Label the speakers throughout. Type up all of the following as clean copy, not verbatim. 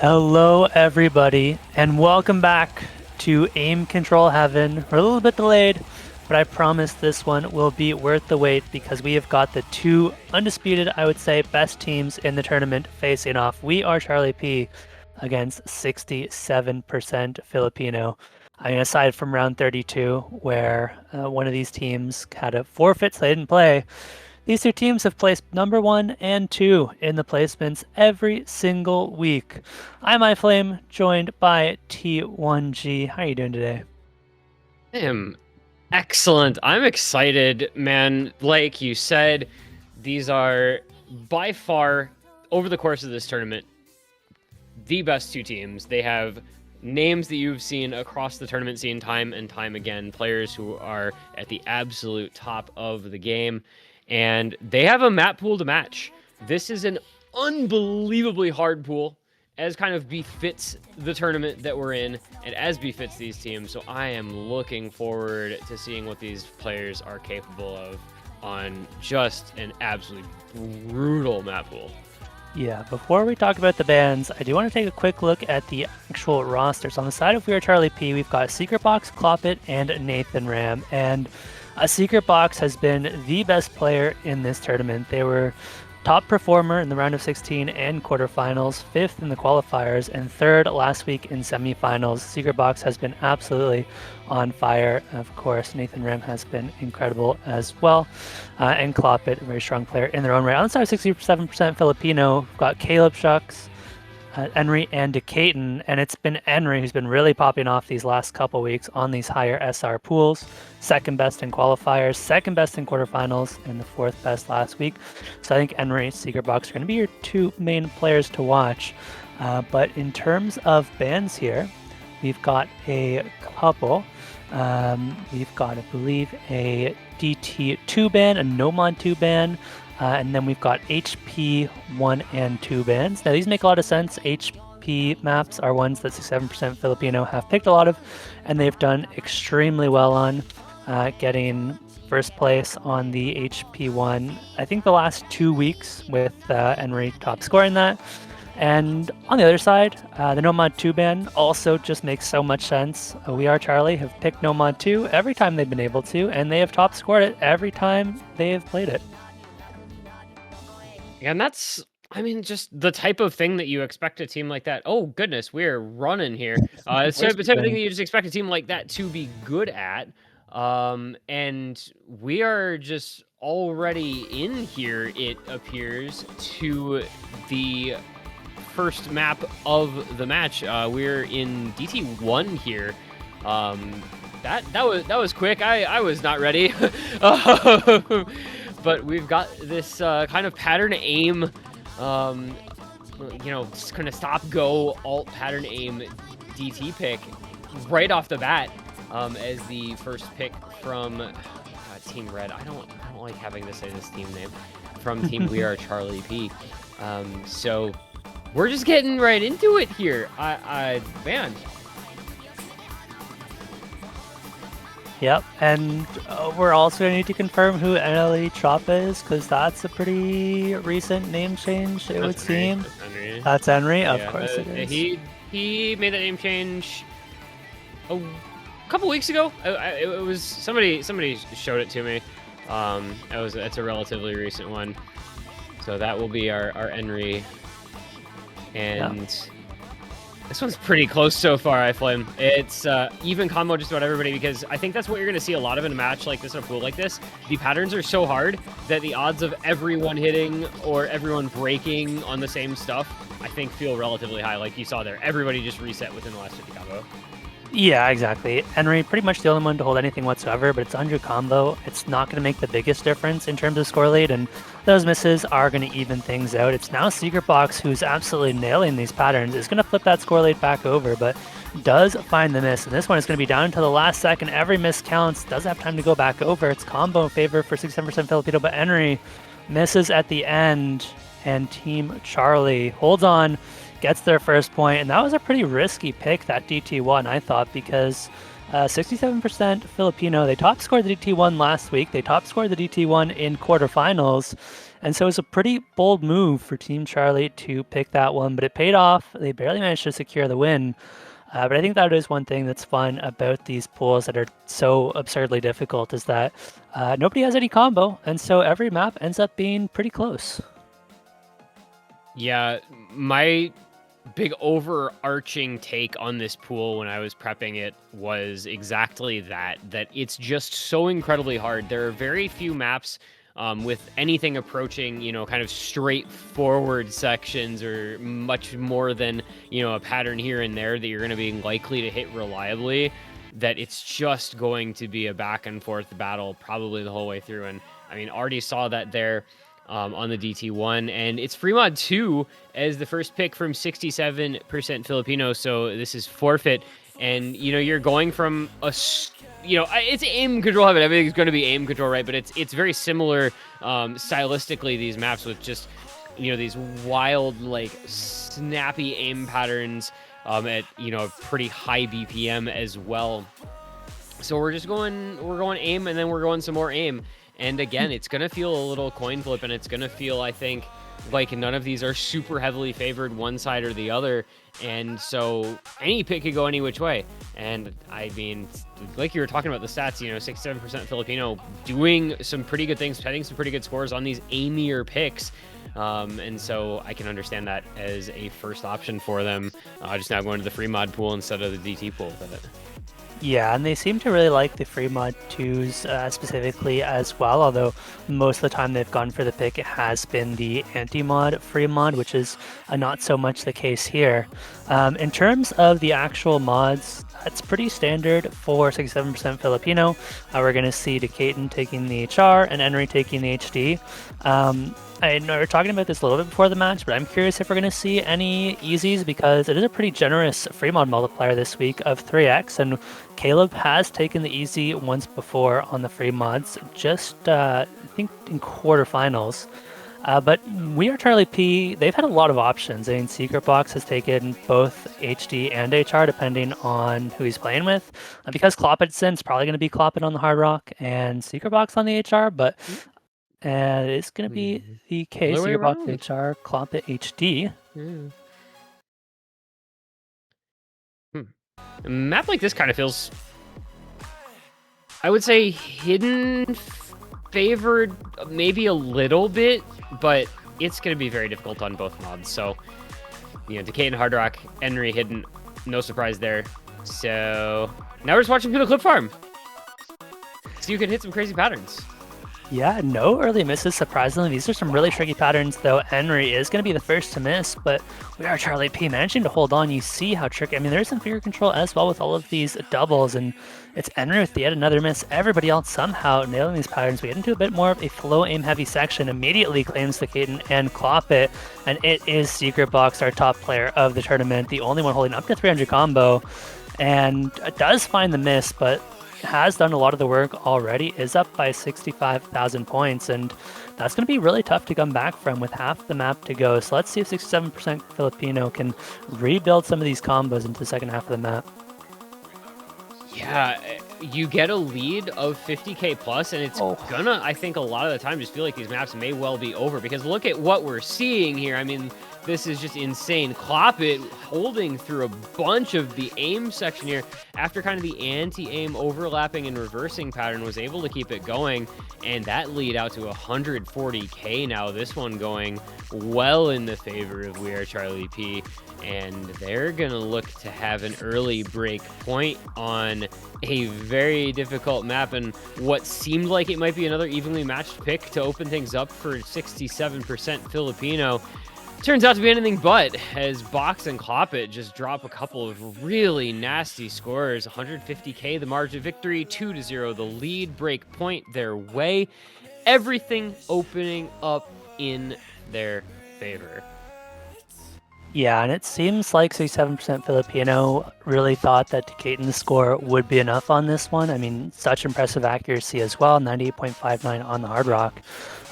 Speaker 1: Hello, everybody, and welcome back to Aim Control Heaven. We're a little bit delayed, but I promise this one will be worth the wait because we have got the two undisputed, I would say, best teams in the tournament facing off. We are WeAreCharlieP against 67% Filipino. I mean, aside from round 32, where one of these teams had a forfeit, so they didn't play. These two teams have placed number 1 and 2 in the placements every single week. I'm iFlame, joined by T1G. How are you doing today?
Speaker 2: I am excellent. I'm excited, man. Like you said, these are by far, over the course of this tournament, the best two teams. They have names that you've seen across the tournament scene time and time again, players who are at the absolute top of the game, and they have a map pool to match. This is an unbelievably hard pool, as kind of befits the tournament that we're in, and as befits these teams. So I am looking forward to seeing what these players are capable of on just an absolutely brutal map pool.
Speaker 1: Yeah, before we talk about the bans, I do want to take a quick look at the actual rosters. On the side of WeAreCharlieP, we've got Secret Box, Cloppit, and Nathan Ram. And Secret Box has been the best player in this tournament. They were top performer in the round of 16 and quarterfinals, 5th in the qualifiers, and 3rd last week in semifinals. Secret Box has been absolutely on fire. Of course, Nathan Ram has been incredible as well. And Cloppit, a very strong player in their own right. On the side, 67% Filipino, we've got Caleb Shucks, Henry, and Decaton, and it's been Henry who's been really popping off these last couple weeks on these higher SR pools. Second best in qualifiers, second best in quarterfinals, and the 4th best last week. So I think Henry, Secret Box are going to be your two main players to watch. But in terms of bans here, we've got a couple. We've got, I believe, a DT2 ban, a Nomad 2 ban, and then we've got HP 1 and 2 bans. Now, these make a lot of sense. HP maps are ones that 67% Filipino have picked a lot of, and they've done extremely well on, getting first place on the HP 1, I think the last 2 weeks, with Henry top scoring that. And on the other side, the Nomad 2 ban also just makes so much sense. WeAreCharlie have picked Nomad 2 every time they've been able to, and they have top scored it every time they have played it.
Speaker 2: And that's, I mean, just the type of thing that you expect a team like that. Oh, goodness, we're running here. It's the type of thing that you just expect a team like that to be good at. And we are just already in here, it appears, to the first map of the match. We're in DT1 here. That was quick. I was not ready. But we've got this kind of pattern aim, just kind of stop go alt pattern aim DT pick right off the bat, as the first pick from Team Red. I don't like having to say this team name, from Team WeAreCharlieP. So we're just getting right into it here. Man.
Speaker 1: Yep, and we're also going to need to confirm who NLE Choppa is, because that's a pretty recent name change, it would seem.
Speaker 2: That's Henry.
Speaker 1: That's Henry,
Speaker 2: Yeah,
Speaker 1: of course it is.
Speaker 2: He made that name change a couple weeks ago. It was somebody showed it to me. It's a relatively recent one, so that will be our Henry. And yeah. This one's pretty close so far, iFlame. It's even combo just about everybody, because I think that's what you're going to see a lot of in a match like this, in a pool like this. The patterns are so hard that the odds of everyone hitting or everyone breaking on the same stuff, I think, feel relatively high. Like you saw there, everybody just reset within the last 50 combo.
Speaker 1: Yeah, exactly. Henry, pretty much the only one to hold anything whatsoever, but it's 100 combo. It's not going to make the biggest difference in terms of score lead, and those misses are going to even things out. It's now Secret Box, who's absolutely nailing these patterns, is going to flip that score lead back over, but does find the miss. And this one is going to be down until the last second. Every miss counts. Does have time to go back over. It's combo in favor for 67% Filipino, but Henry misses at the end, and Team Charlie holds on, gets their first point, and that was a pretty risky pick, that DT1, I thought, because 67% Filipino. They top scored the DT1 last week. They top scored the DT1 in quarterfinals. And so it was a pretty bold move for Team Charlie to pick that one, but it paid off. They barely managed to secure the win. But I think that is one thing that's fun about these pools that are so absurdly difficult is that nobody has any combo, and so every map ends up being pretty close.
Speaker 2: Yeah, my big overarching take on this pool when I was prepping it was exactly that it's just so incredibly hard. There are very few maps with anything approaching, kind of straightforward sections or much more than, a pattern here and there that you're going to be likely to hit reliably, that it's just going to be a back and forth battle probably the whole way through. And I mean, already saw that there on the DT1, and it's free mod 2 as the first pick from 67% Filipino, so this is forfeit. And you're going from it's aim control heaven. Everything's going to be aim control, right? But it's very similar stylistically, these maps, with just these wild, like, snappy aim patterns at pretty high BPM as well. So we're going aim, and then we're going some more aim. And again, it's going to feel a little coin flip, and it's going to feel, I think, like none of these are super heavily favored one side or the other. And so any pick could go any which way. And I mean, like you were talking about the stats, 67% Filipino doing some pretty good things, setting some pretty good scores on these aimier picks. And so I can understand that as a first option for them. Just now going to the free mod pool instead of the DT pool with it.
Speaker 1: Yeah, and they seem to really like the free mod 2s specifically as well, although most of the time they've gone for the pick, it has been the anti-mod free mod, which is not so much the case here. In terms of the actual mods, that's pretty standard for 67% Filipino. We're going to see Decaton taking the HR and Henry taking the HD. I know we were talking about this a little bit before the match, but I'm curious if we're going to see any easies, because it is a pretty generous free mod multiplier this week of 3x, and Caleb has taken the easy once before on the free mods, just I think in quarterfinals. But WeAreCharlieP, they've had a lot of options. I mean, Secret Box has taken both HD and HR depending on who he's playing with. Because Cloppet's in, it's probably going to be Cloppet on the Hard Rock and Secret Box on the HR, but it's going to be the case. Secret Box HR, Cloppet HD.
Speaker 2: A map like this kind of feels, I would say, hidden favored maybe a little bit, but it's going to be very difficult on both mods. So, Decay and Hard Rock, Henry hidden, no surprise there. So now we're just watching through the clip farm. So you can hit some crazy patterns.
Speaker 1: Yeah, no early misses, surprisingly. These are some really tricky patterns, though. Henry is going to be the first to miss, but WeAreCharlieP managing to hold on. You see how tricky. I mean, there's some finger control as well with all of these doubles, and it's Henry with yet another miss. Everybody else somehow nailing these patterns. We get into a bit more of a flow aim heavy section, immediately claims the Caden and Cloppet, and it is Secret Box, our top player of the tournament, the only one holding up to 300 combo, and does find the miss, but has done a lot of the work already, is up by 65,000 points, and that's going to be really tough to come back from with half the map to go. So let's see if 67% Filipino can rebuild some of these combos into the second half of the map.
Speaker 2: Yeah, you get a lead of 50k plus, and it's gonna, I think, a lot of the time just feel like these maps may well be over, because look at what we're seeing here. I mean, this is just insane. Cloppet holding through a bunch of the aim section here after kind of the anti-aim overlapping and reversing pattern, was able to keep it going, and that lead out to 140k now. This one going well in the favor of WeAreCharlieP, and they're gonna look to have an early break point on a very difficult map, and what seemed like it might be another evenly matched pick to open things up for 67% Filipino turns out to be anything but, as Box and Cloppet just drop a couple of really nasty scores. 150k the margin of victory, 2-0 the lead, break point their way, everything opening up in their favor.
Speaker 1: Yeah, and it seems like 67% Filipino really thought that Decaton's score would be enough on this one. I mean, such impressive accuracy as well, 98.59 on the Hard Rock.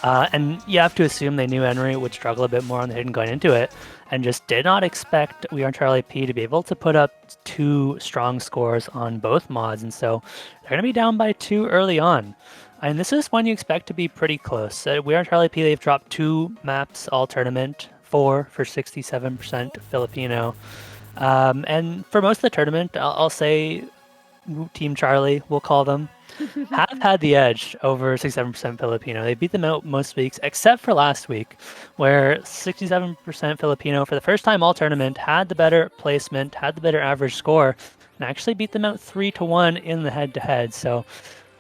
Speaker 1: And you have to assume they knew Henry would struggle a bit more on the hidden going into it. and just did not expect WeAreCharlieP to be able to put up 2 strong scores on both mods, and so they're going to be down by 2 early on. And this is one you expect to be pretty close. WeAreCharlieP, they've dropped 2 maps all tournament, 4 for 67% Filipino. And for most of the tournament, I'll say Team Charlie, we'll call them, have had the edge over 67% Filipino. They beat them out most weeks, except for last week, where 67% Filipino, for the first time all tournament, had the better placement, had the better average score, and actually beat them out 3-1 in the head-to-head. So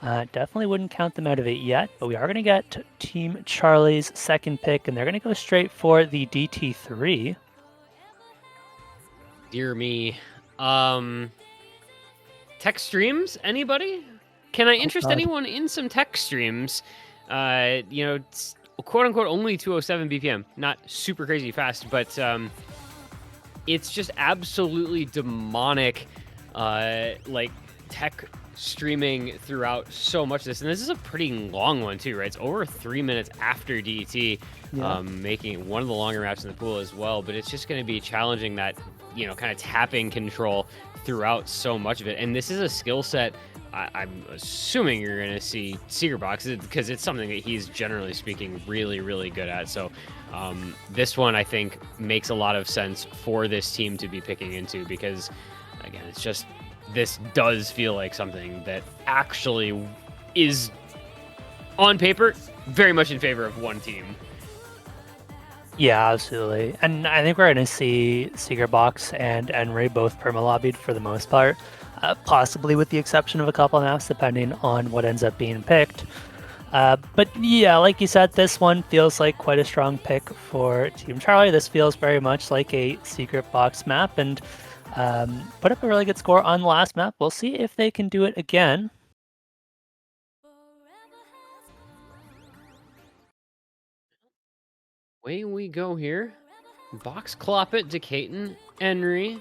Speaker 1: definitely wouldn't count them out of it yet, but we are going to get Team Charlie's second pick, and they're going to go straight for the DT3.
Speaker 2: Dear me. Tech streams, anybody? Can I interest anyone in some tech streams? It's quote unquote only 207 BPM, not super crazy fast, but it's just absolutely demonic, like tech streaming throughout so much of this. And this is a pretty long one too, right? It's over 3 minutes after DT, making it one of the longer maps in the pool as well. But it's just going to be challenging that, kind of tapping control throughout so much of it. And this is a skill set I'm assuming you're going to see Secret Box, because it's something that he's generally speaking really, really good at. So this one I think makes a lot of sense for this team to be picking into, because again, it's just, this does feel like something that actually is on paper very much in favor of one team.
Speaker 1: Yeah, absolutely. And I think we're going to see Secret Box and Enry both perma-lobbied for the most part, possibly with the exception of a couple maps, depending on what ends up being picked. But yeah, like you said, this one feels like quite a strong pick for Team Charlie. This feels very much like a Secret Box map, and put up a really good score on the last map. We'll see if they can do it again.
Speaker 2: Away we go here. Box Cloppet, Decaton, Enry.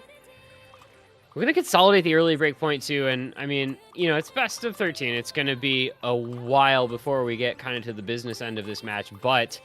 Speaker 2: We're going to consolidate the early breakpoint too, and I mean, it's best of 13. It's going to be a while before we get kind of to the business end of this match, but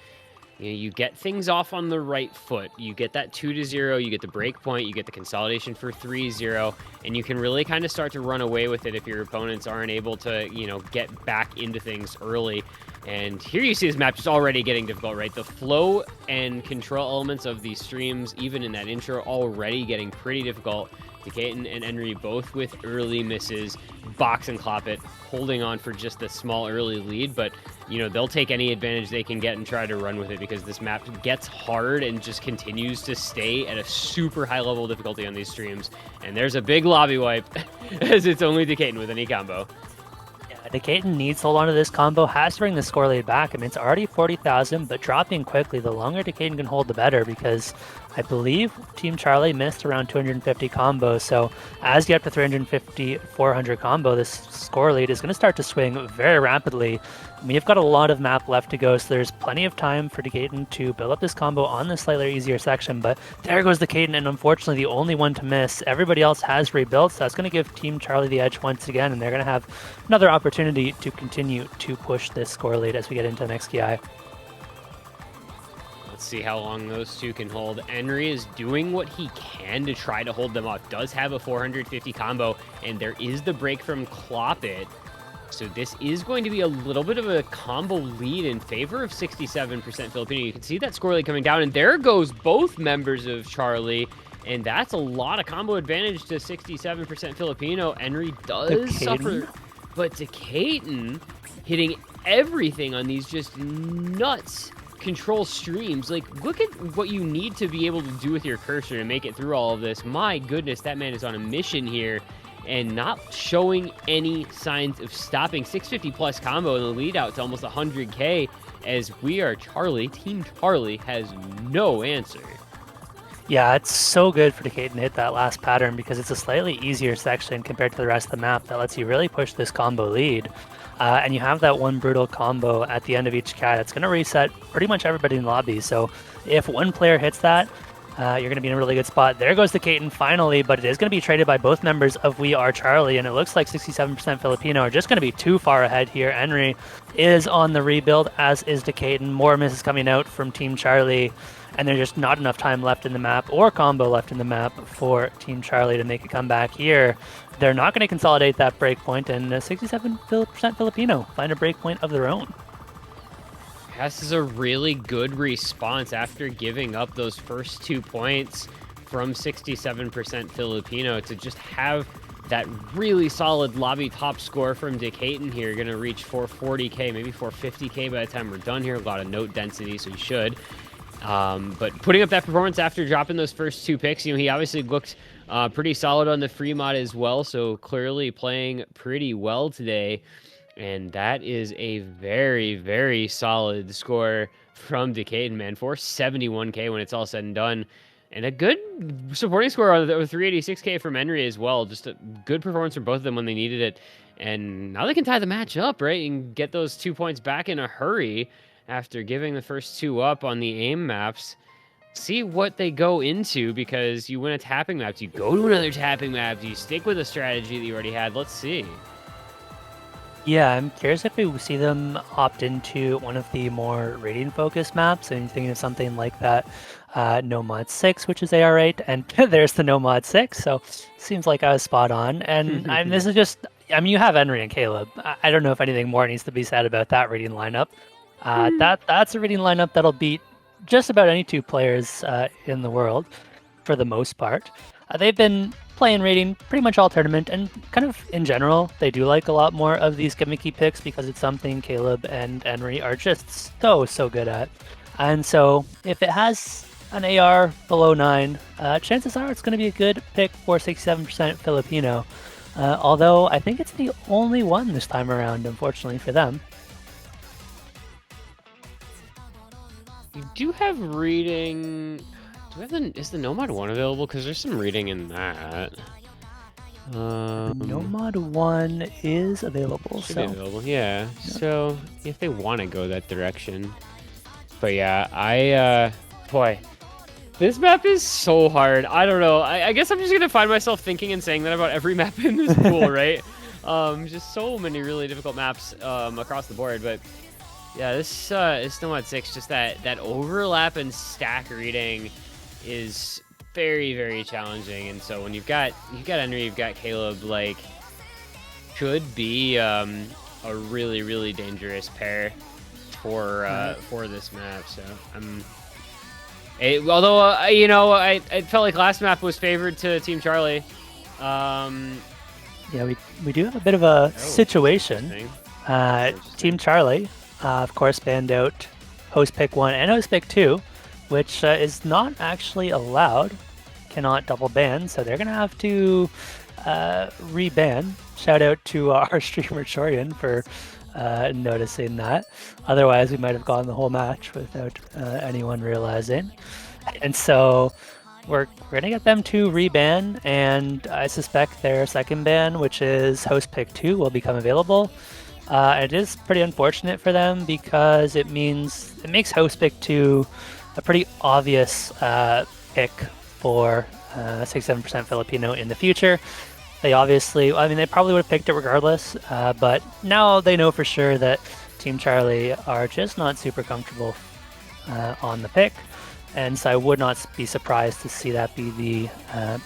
Speaker 2: you get things off on the right foot. You get that 2-0, you get the breakpoint, you get the consolidation for 3-0, and you can really kind of start to run away with it if your opponents aren't able to, get back into things early. And here you see this map just already getting difficult, right? The flow and control elements of these streams, even in that intro, already getting pretty difficult. Decaton and Enry both with early misses. Box and Cloppet holding on for just a small early lead, but they'll take any advantage they can get and try to run with it, because this map gets hard and just continues to stay at a super high level of difficulty on these streams. And there's a big lobby wipe, as it's only Decaton with any combo.
Speaker 1: Decaton needs to hold on to this combo, has to bring the score lead back. I mean, it's already 40,000, but dropping quickly, the longer Decaton can hold, the better, because I believe Team Charlie missed around 250 combos. So as you get to 350, 400 combo, this score lead is going to start to swing very rapidly. I mean, you've got a lot of map left to go, so there's plenty of time for Decaton to build up this combo on the slightly easier section. But there goes Decaton, and unfortunately the only one to miss. Everybody else has rebuilt, so that's going to give Team Charlie the edge once again, and they're going to have another opportunity to continue to push this score lead as we get into the next GI.
Speaker 2: Let's see how long those two can hold. Enry is doing what he can to try to hold them off. Does have a 450 combo, and there is the break from Cloppet. So this is going to be a little bit of a combo lead in favor of 67% Filipino. You can see that score lead coming down, and there goes both members of Charlie, and that's a lot of combo advantage to 67% Filipino. Enry does suffer, but Decaton hitting everything on these just nuts control streams. Like, look at what you need to be able to do with your cursor to make it through all of this. My goodness, that man is on a mission here and not showing any signs of stopping. 650 plus combo in the lead out to almost 100k, as WeAreCharlie, Team Charlie, has no answer.
Speaker 1: Yeah, it's so good for Decaton to hit that last pattern, because it's a slightly easier section compared to the rest of the map that lets you really push this combo lead. And you have that one brutal combo at the end of each cat. It's going to reset pretty much everybody in the lobby. So if one player hits that, you're going to be in a really good spot. There goes the Kaiten finally, but it is going to be traded by both members of WeAreCharlie, and it looks like 67% Filipino are just going to be too far ahead here. Henry is on the rebuild, as is the Kaiten. More misses coming out from Team Charlie, and there's just not enough time left in the map or combo left in the map for Team Charlie to make a comeback here. They're not going to consolidate that breakpoint, and 67% Filipino find a breakpoint of their own.
Speaker 2: This is a really good response after giving up those first 2 points from 67% Filipino to just have that really solid lobby top score from Decaton here. Going to reach 440k, maybe 450k by the time we're done here. A lot of note density, so he should. But putting up that performance after dropping those first 2 picks, he obviously looked pretty solid on the free mod as well, so clearly playing pretty well today. And that is a very, very solid score from Decaden, man. 471k when it's all said and done. And a good supporting score with 386k from Henry as well. Just a good performance from both of them when they needed it. And now they can tie the match up, right? And get those 2 points back in a hurry after giving the first 2 up on the aim maps. See what they go into, because you win a tapping map. Do you go to another tapping map? Do you stick with a strategy that you already had? Let's see.
Speaker 1: Yeah, I'm curious if we see them opt into one of the more rating-focused maps. I'm thinking of something like that No Mod 6, which is AR8, and there's the No Mod 6, so seems like I was spot on. And this is just, you have Henry and Caleb. I don't know if anything more needs to be said about that rating lineup. That's a rating lineup that'll beat just about any 2 players in the world, for the most part. They've been playing rating pretty much all tournament, and kind of in general, they do like a lot more of these gimmicky picks because it's something Caleb and Henry are just so good at. And so if it has an AR below 9, chances are it's going to be a good pick for 67% Filipino. Although I think it's the only one this time around, unfortunately for them.
Speaker 2: You do have reading. Is the Nomad 1 available? Because there's some reading in that.
Speaker 1: Nomad 1 is available.
Speaker 2: Should be available, yeah. So if they want to go that direction. But yeah, boy, this map is so hard. I don't know. I guess I'm just going to find myself thinking and saying that about every map in this pool, right? Just so many really difficult maps across the board. But yeah, this Nomad 6, just that overlap and stack reading is very, very challenging. And so when you've got Henry, you've got Caleb, like, could be a really, really dangerous pair for this map. So although I felt like last map was favored to Team Charlie.
Speaker 1: Yeah, we do have a bit of a situation. Team Charlie, of course, banned out host pick 1 and host pick 2, which is not actually allowed. Cannot double ban, so they're gonna have to reban. Shout out to our streamer Chorian for noticing that. Otherwise, we might have gone the whole match without anyone realizing. And so we're gonna get them to reban, and I suspect their second ban, which is host pick 2, will become available. It is pretty unfortunate for them because it makes host pick 2 a pretty obvious pick for 67% Filipino in the future. They obviously, they probably would have picked it regardless, but now they know for sure that Team Charlie are just not super comfortable on the pick, and so I would not be surprised to see that be the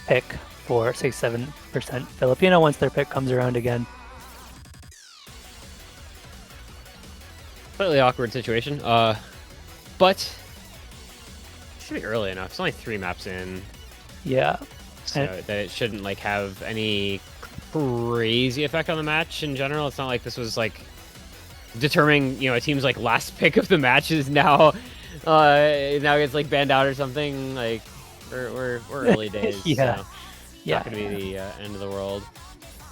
Speaker 1: pick for 67% Filipino once their pick comes around again.
Speaker 2: Slightly awkward situation, but it should be early enough. It's only 3 maps in.
Speaker 1: Yeah.
Speaker 2: So that it shouldn't like have any crazy effect on the match in general. It's not like this was like determining, a team's like last pick of the match is now gets like banned out or something. Like we're early days.
Speaker 1: Yeah.
Speaker 2: So it's not gonna be the end of the world.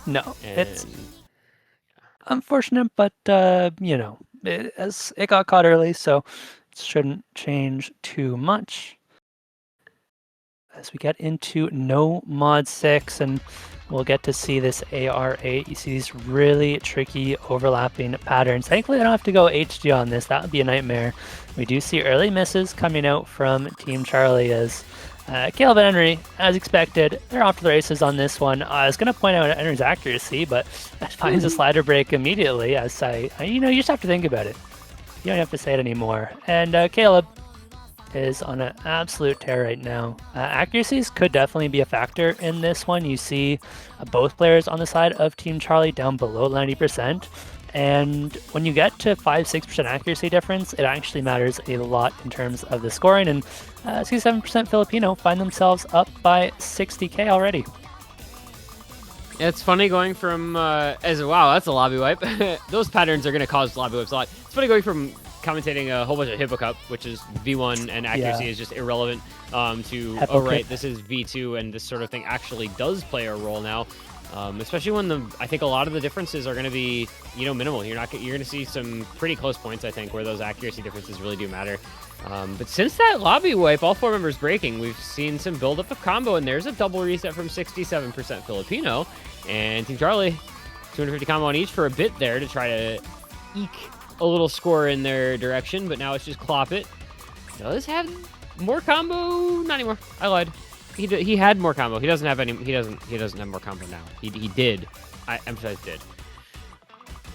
Speaker 1: No, it's unfortunate, but it got caught early, so it shouldn't change too much. As we get into No Mod 6, and we'll get to see this AR8. You see these really tricky overlapping patterns. Thankfully, I don't have to go HD on this. That would be a nightmare. We do see early misses coming out from Team Charlie as Caleb and Henry, as expected, they're off to the races on this one. I was going to point out Henry's accuracy, but finds a slider break immediately. As you just have to think about it. You don't have to say it anymore. And Caleb is on an absolute tear right now. Accuracies could definitely be a factor in this one. You see both players on the side of Team Charlie down below 90%. And when you get to 5-6% accuracy difference, it actually matters a lot in terms of the scoring. And 67% Filipino find themselves up by 60k already.
Speaker 2: Yeah, it's funny going from wow, that's a lobby wipe. Those patterns are going to cause lobby wipes a lot. It's funny going from commentating a whole bunch of Hippo Cup, which is V1 and accuracy is just irrelevant, to,
Speaker 1: Hippo
Speaker 2: oh right,
Speaker 1: Cup.
Speaker 2: this is V2 and this sort of thing actually does play a role now. Especially when I think a lot of the differences are going to be, minimal. You're going to see some pretty close points, I think, where those accuracy differences really do matter. But since that lobby wipe, all 4 members breaking, we've seen some buildup of combo, and there's a double reset from 67% Filipino. And Team Charlie, 250 combo on each for a bit there to try to eke a little score in their direction, but now it's just Clop It. Does have more combo? Not anymore. I lied. He had more combo. He doesn't have any. He doesn't have more combo now. He did. I emphasize did.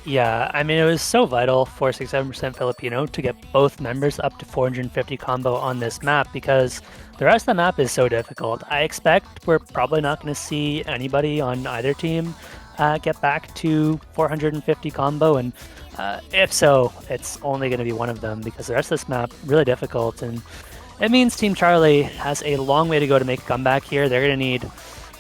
Speaker 1: Yeah, I mean, it was so vital for 67% Filipino to get both members up to 450 combo on this map because the rest of the map is so difficult. I expect we're probably not going to see anybody on either team get back to 450 combo, and if so, it's only going to be one of them because the rest of this map really difficult, and it means Team Charlie has a long way to go to make a comeback here. They're going to need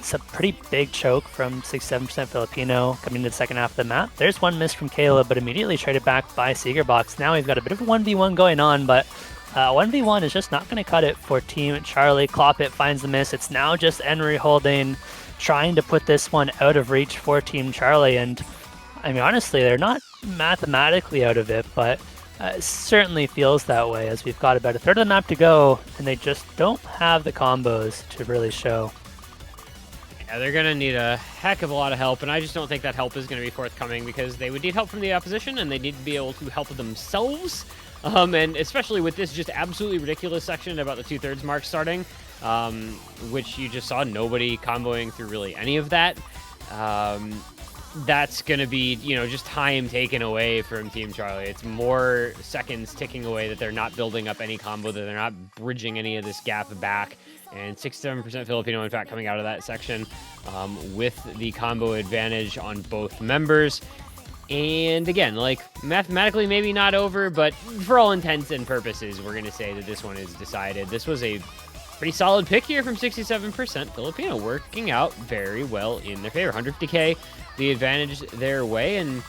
Speaker 1: some pretty big choke from 67% Filipino coming into the second half of the map. There's one miss from Caleb, but immediately traded back by Seegerbox. Now we've got a bit of a 1v1 going on, but 1v1 is just not going to cut it for Team Charlie. Clop It finds the miss. It's now just Henry holding, trying to put this one out of reach for Team Charlie. And I mean, honestly, they're not mathematically out of it, but it certainly feels that way as we've got about a third of the map to go, and they just don't have the combos to really show.
Speaker 2: Yeah, they're going to need a heck of a lot of help, and I just don't think that help is going to be forthcoming because they would need help from the opposition, and they need to be able to help themselves. And especially with this just absolutely ridiculous section about the 2/3 mark starting, which you just saw nobody comboing through really any of that. That's going to be, just time taken away from Team Charlie. It's more seconds ticking away that they're not building up any combo, that they're not bridging any of this gap back. And 67% Filipino, in fact, coming out of that section with the combo advantage on both members. And again, like, mathematically maybe not over, but for all intents and purposes, we're going to say that this one is decided. This was a pretty solid pick here from 67% Filipino, working out very well in their favor. 150k, the advantage their way, and,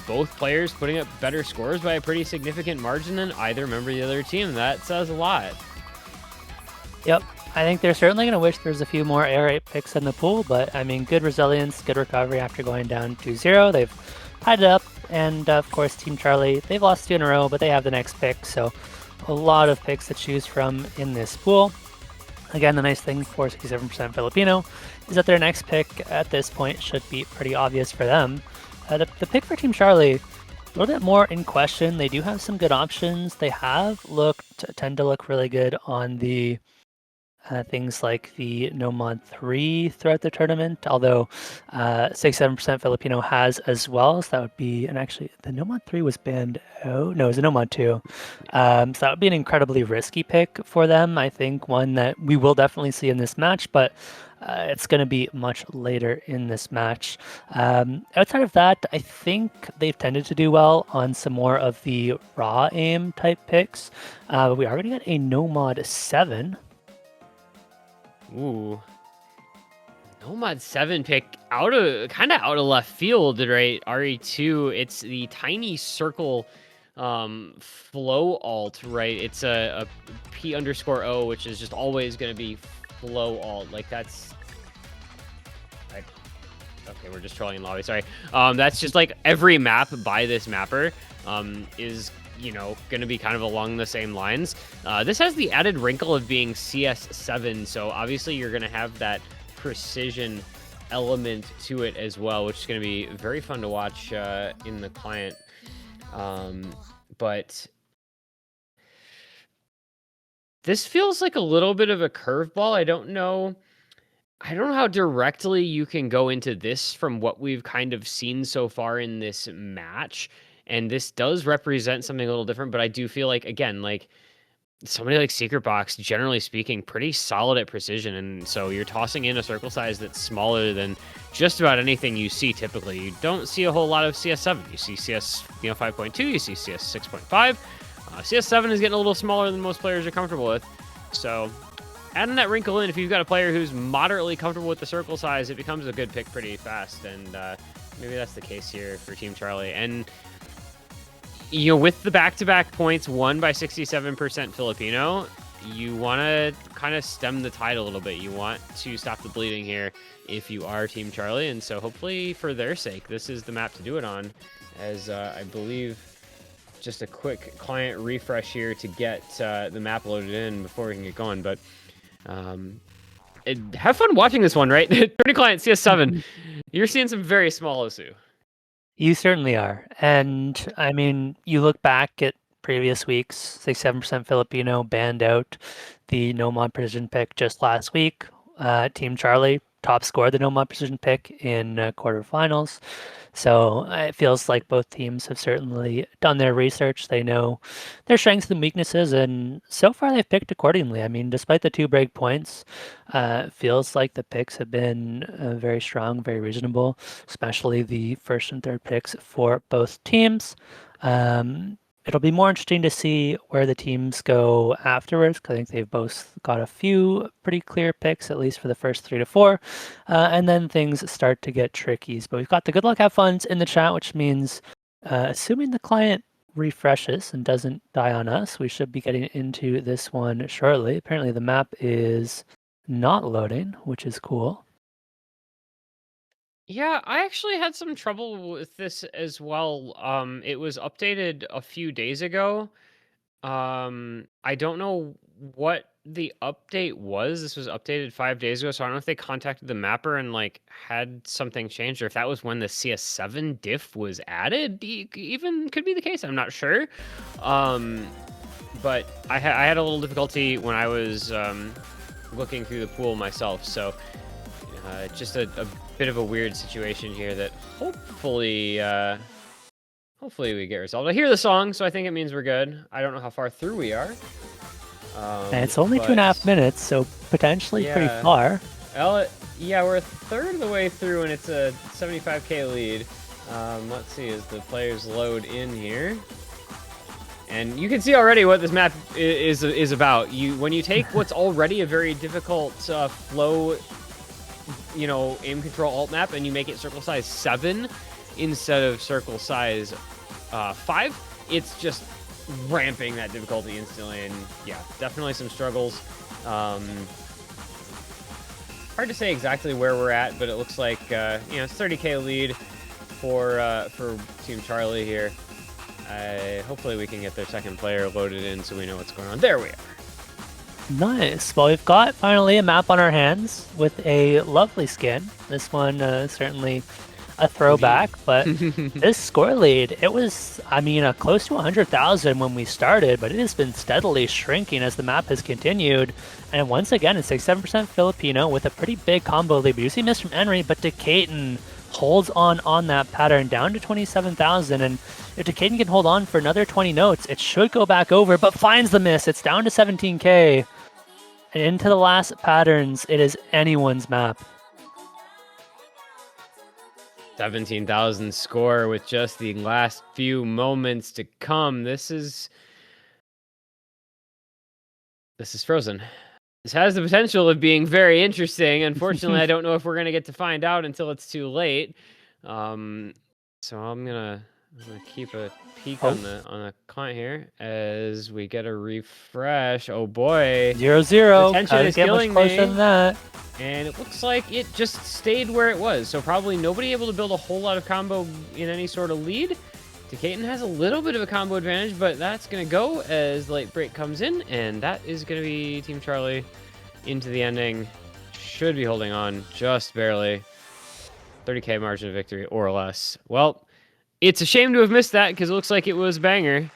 Speaker 2: both players putting up better scores by a pretty significant margin than either member of the other team. That says a lot.
Speaker 1: Yep, I think they're certainly going to wish there's a few more air 8 picks in the pool, but I mean, good resilience, good recovery after going down 2-0. They've tied it up, and of course, Team Charlie, they've lost 2 in a row, but they have the next pick, so a lot of picks to choose from in this pool. Again, the nice thing for 67% Filipino is that their next pick at this point should be pretty obvious for them. The pick for Team Charlie, a little bit more in question. They do have some good options. They tend to look really good on the things like the No Mod 3 throughout the tournament, although 67% Filipino has as well, so that would be, and actually the No Mod 3 was banned out, no, it was a No Mod 2, so that would be an incredibly risky pick for them. I think one that we will definitely see in this match, but it's going to be much later in this match. Outside of that, I think they've tended to do well on some more of the raw aim type picks. We are going to get a No Mod 7.
Speaker 2: Ooh. Nomad 7 pick kind of out of left field, right? RE2, it's the tiny circle flow alt, right? It's a P_O, which is just always going to be flow alt. Like that's... Okay, we're just trolling in lobby, sorry. That's just like every map by this mapper is... going to be kind of along the same lines. This has the added wrinkle of being CS7, so obviously you're going to have that precision element to it as well, which is going to be very fun to watch in the client. But This feels like a little bit of a curveball. I don't know how directly you can go into this from what we've kind of seen so far in this match. And this does represent something a little different, but I do feel like, again, like somebody like Secret Box, generally speaking, pretty solid at precision. And so you're tossing in a circle size that's smaller than just about anything you see typically. You don't see a whole lot of CS7. You see CS 5.2, you see CS 6.5. CS7 is getting a little smaller than most players are comfortable with. So adding that wrinkle in, if you've got a player who's moderately comfortable with the circle size, it becomes a good pick pretty fast. And maybe that's the case here for Team Charlie. And with the back-to-back points won by 67% Filipino, you want to kind of stem the tide a little bit. You want to stop the bleeding here if you are Team Charlie. And so hopefully for their sake, this is the map to do it on, as I believe just a quick client refresh here to get the map loaded in before we can get going. But have fun watching this one, right? Turning client CS7, you're seeing some very small Osu.
Speaker 1: You certainly are. And I mean, you look back at previous weeks, 67% Filipino banned out the no mod precision pick just last week. Team Charlie top scored the no mod precision pick in quarterfinals. So it feels like both teams have certainly done their research. They know their strengths and weaknesses, and so far they've picked accordingly. I mean, despite the 2 break points, it feels like the picks have been very strong, very reasonable, especially the first and third picks for both teams. It'll be more interesting to see where the teams go afterwards, because I think they've both got a few pretty clear picks, at least for the first 3 to 4. And then things start to get tricky. But we've got the good luck have funs in the chat, which means assuming the client refreshes and doesn't die on us, we should be getting into this one shortly. Apparently the map is not loading, which is cool.
Speaker 2: Yeah, I actually had some trouble with this as well. It was updated a few days ago. I don't know what the update was. This was updated 5 days ago, so I don't know if they contacted the mapper and like had something changed, or if that was when the CS7 diff was added. Even could be the case. I'm not sure. But I had a little difficulty when I was looking through the pool myself. So just a bit of a weird situation here that hopefully we get resolved. I hear the song, so I think it means we're good. I don't know how far through we are.
Speaker 1: And it's only 2.5 minutes, so potentially pretty far.
Speaker 2: Well, yeah, we're a third of the way through, and it's a 75k lead. Let's see as the players load in here. And you can see already what this map is about. When you take what's already a very difficult flow, aim control alt map, and you make it circle size 7 instead of circle size 5, it's just ramping that difficulty instantly. And yeah, definitely some struggles. Hard to say exactly where we're at, but it looks like it's 30k lead for Team Charlie here. Hopefully we can get their second player loaded in so we know what's going on. There we are.
Speaker 1: Nice. Well, we've got finally a map on our hands with a lovely skin. This one certainly a throwback, but this score lead, it was, close to 100,000 when we started, but it has been steadily shrinking as the map has continued. And once again, it's 67% Filipino with a pretty big combo lead. We do see miss from Henry, but Decaton holds on that pattern down to 27,000. And if Decaton can hold on for another 20 notes, it should go back over, but finds the miss. It's down to 17k. And into the last patterns, it is anyone's map.
Speaker 2: 17,000 score with just the last few moments to come. This is Frozen. This has the potential of being very interesting. Unfortunately, I don't know if we're gonna get to find out until it's too late. So I'm gonna keep a peek on the client here as we get a refresh. Oh boy,
Speaker 1: 0-0.
Speaker 2: Tension is killing me.
Speaker 1: Than that.
Speaker 2: And it looks like it just stayed where it was. So probably nobody able to build a whole lot of combo in any sort of lead. Decaton has a little bit of a combo advantage, but that's going to go as late break comes in. And that is going to be Team Charlie into the ending. Should be holding on just barely. 30k margin of victory or less. Well, it's a shame to have missed that because it looks like it was a banger.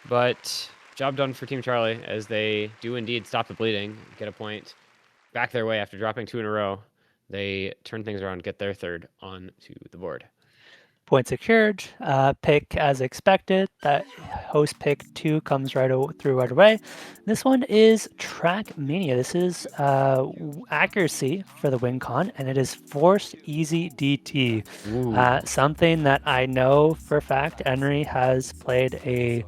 Speaker 2: But job done for Team Charlie as they do indeed stop the bleeding, get a point back their way after dropping 2 in a row. They turn things around, get their third onto the board.
Speaker 1: Point secured. Pick as expected. That host pick 2 comes through right away. This one is Track Mania. This is accuracy for the win con, and it is forced easy DT. Something that I know for a fact Henry has played a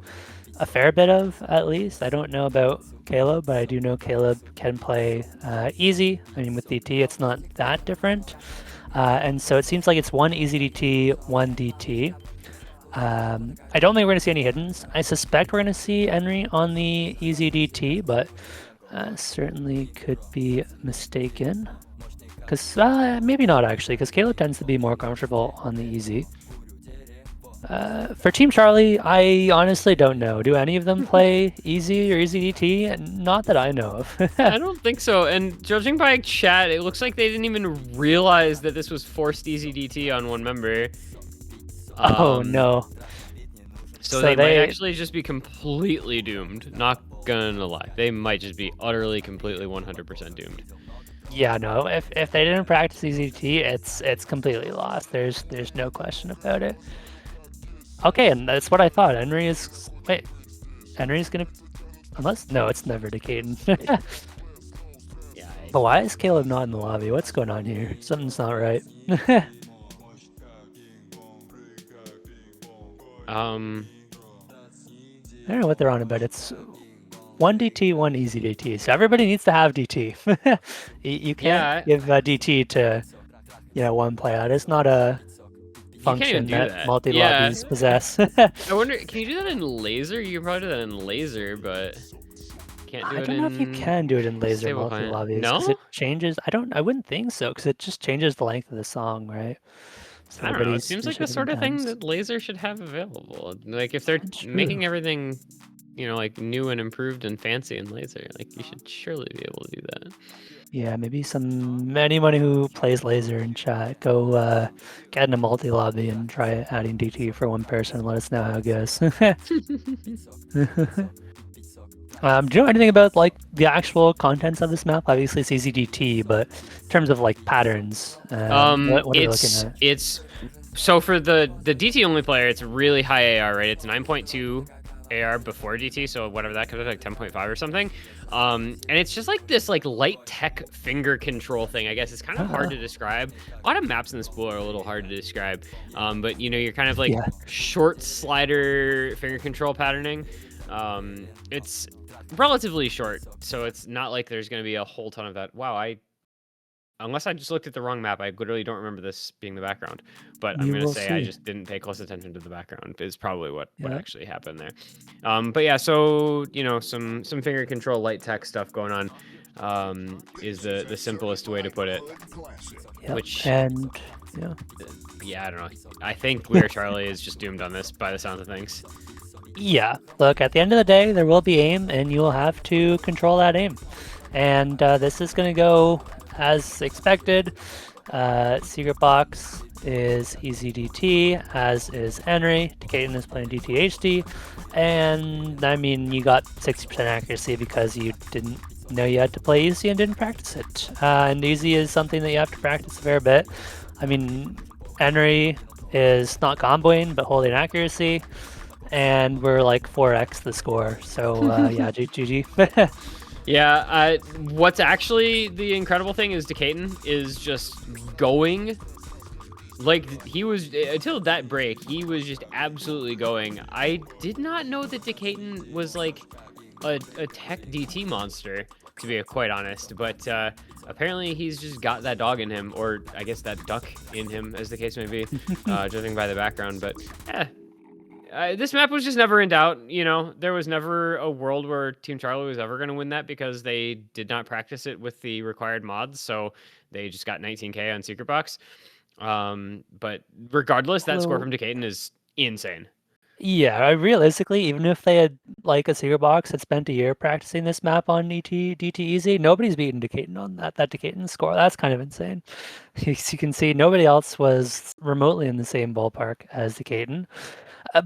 Speaker 1: fair bit of, at least. I don't know about Caleb, but I do know Caleb can play easy. I mean, with DT, it's not that different. And so it seems like it's 1 easy DT, 1 DT. I don't think we're going to see any hiddens. I suspect we're going to see Henry on the easy DT, but certainly could be mistaken. Because maybe not, actually, because Caleb tends to be more comfortable on the easy. For Team Charlie, I honestly don't know. Do any of them play easy or easy DT? Not that I know of.
Speaker 2: I don't think so. And judging by chat, it looks like they didn't even realize that this was forced easy DT on one member.
Speaker 1: Oh no.
Speaker 2: So they might actually just be completely doomed. Not gonna lie. They might just be utterly, completely 100% doomed.
Speaker 1: Yeah, no. If they didn't practice easy DT, it's completely lost. There's no question about it. Okay, and that's what I thought. Henry's gonna, unless no, it's never Decaden.
Speaker 2: Yeah.
Speaker 1: But why is Caleb not in the lobby? What's going on here? Something's not right.
Speaker 2: I
Speaker 1: don't know what they're on about. It's 1 DT, 1 easy DT. So everybody needs to have DT. You can't give DT to one player. It's not a function that multi-lobbies possess.
Speaker 2: I wonder, can you do that in laser? You can probably do that in laser, but can't do it in...
Speaker 1: I don't know if you can do it in laser multi-lobbies.
Speaker 2: No?
Speaker 1: Because it changes... I wouldn't think so, because it just changes the length of the song, right?
Speaker 2: So I don't know, it seems like the sort of thing that laser should have available. Like, if they're making everything, like, new and improved and fancy in laser, like, you should surely be able to do that.
Speaker 1: Yeah, maybe anyone who plays laser in chat, go get in a multi-lobby and try adding DT for one person and let us know how it goes. Do you know anything about like the actual contents of this map? Obviously it's easy DT, but in terms of like patterns, what are you looking at?
Speaker 2: So for the DT only player, it's really high AR, right? It's 9.2 AR before DT, so whatever that comes out, like 10.5 or something. And it's just like this like light tech finger control thing. I guess it's kind of hard to describe. A lot of maps in this pool are a little hard to describe. But you're kind of like short slider finger control patterning. It's relatively short, so it's not like there's going to be a whole ton of that. Wow, unless I just looked at the wrong map, I literally don't remember this being the background. But I'm going to say I just didn't pay close attention to the background is probably what actually happened there. But yeah, so, some finger control light tech stuff going on is the simplest way to put it.
Speaker 1: Yep.
Speaker 2: Yeah, I don't know. I think WeAreCharlie is just doomed on this by the sounds of things.
Speaker 1: Yeah, look, at the end of the day, there will be aim, and you will have to control that aim. And this is going to go as expected. Secret Box is easy DT, as is Henry. Decaden is playing DT HD. And, I mean, you got 60% accuracy because you didn't know you had to play easy and didn't practice it. And easy is something that you have to practice a fair bit. I mean, Henry is not comboing, but holding accuracy. And we're like 4x the score. So, yeah, GG.
Speaker 2: Yeah, what's actually the incredible thing is Decaden is just going. Like, he was, until that break, he was just absolutely going. I did not know that Decaden was like a tech DT monster, to be quite honest. But apparently he's just got that dog in him, or I guess that duck in him, as the case may be, judging by the background. But yeah. This map was just never in doubt. There was never a world where Team Charlie was ever going to win that because they did not practice it with the required mods. So they just got 19K on Secret Box. But regardless, that score from Decaden is insane.
Speaker 1: Yeah, realistically, even if they had like a Secret Box had spent a year practicing this map on DT Easy, nobody's beaten Decaden on that Decaden score. That's kind of insane. You can see nobody else was remotely in the same ballpark as Decaden.